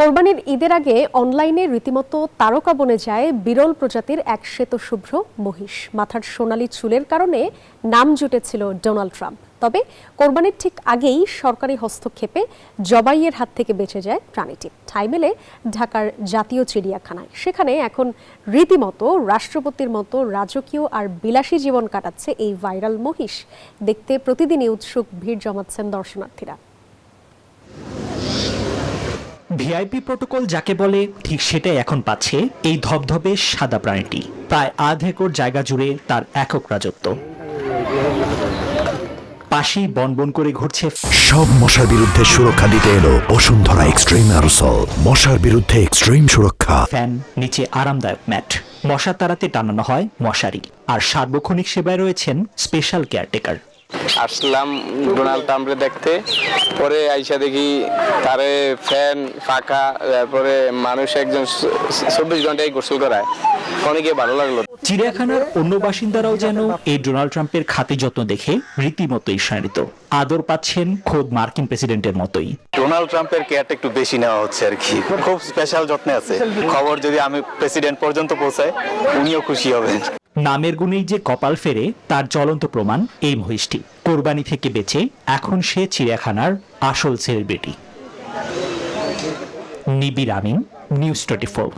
কোরবানির ঈদের আগে অনলাইনে রীতিমতো তারকা বনে যায় বিরল প্রজাতির এক শ্বেতশুভ্র মহিষ। মাথার সোনালী চুলের কারণে নাম জুটেছিল ডোনাল্ড ট্রাম্প। তবে কোরবানির ঠিক আগেই সরকারি হস্তক্ষেপে জবাইয়ের হাত থেকে বেঁচে যায় প্রাণীটি। ঠাঁই মেলে ঢাকার জাতীয় চিড়িয়াখানায়। সেখানে এখন রীতিমতো রাষ্ট্রপতির মতো রাজকীয় আর বিলাসী জীবন কাটাচ্ছে এই ভাইরাল মহিষ। দেখতে প্রতিদিনই উৎসুক ভিড় জমাচ্ছেন দর্শনার্থীরা। ভিআইপি প্রটোকল যাকে বলে ঠিক সেটাই এখন পাচ্ছে এই ধবধবে সাদা প্রাণীটি। প্রায় আধ একর জায়গা জুড়ে তার একক রাজত্ব। পাশেই বনবন করে ঘুরছে। সব মশার বিরুদ্ধে সুরক্ষা দিতে এলো বসুন্ধরা এক্সট্রিম অ্যারোসল। মশার বিরুদ্ধে এক্সট্রিম সুরক্ষা। ফ্যান, নিচে আরামদায়ক ম্যাট, মশা তাড়াতে টানানো হয় মশারি। আর সার্বক্ষণিক সেবায় রয়েছেন স্পেশাল কেয়ারটেকার। আসলাম ডোনাল্ড ট্রাম্পকে দেখতে, পরে আইসা দেখি তারে ফ্যান ফাঁকা, তারপরে মানুষ একজন 24 ঘন্টায় গোসল করায়। অনেকে ভালো লাগলো। চিড়িয়াখানার অন্য বাসিন্দারাও যেন এই ডোনাল্ড ট্রাম্পের খাতি যত্ন দেখে রীতিমতো ঈর্ষান্বিত। আদর পাচ্ছেন খোদ মার্কিন প্রেসিডেন্টের মতোই। ডোনাল্ড ট্রাম্পের কেয়ারটা একটু বেশি নেওয়া হচ্ছে আর কি, খুব স্পেশাল যত্নে আছে। খবর যদি আমি প্রেসিডেন্ট পর্যন্ত পৌঁছায়, উনিও খুশি হবেন। নামের গুণেই যে কপাল ফেরে তার জ্বলন্ত প্রমাণ এই মহিষটি। কোরবানি থেকে বেঁচে এখন সে চিড়িয়াখানার আসল সেলিব্রিটি। নিবিড় আমিন, নিউজ 24।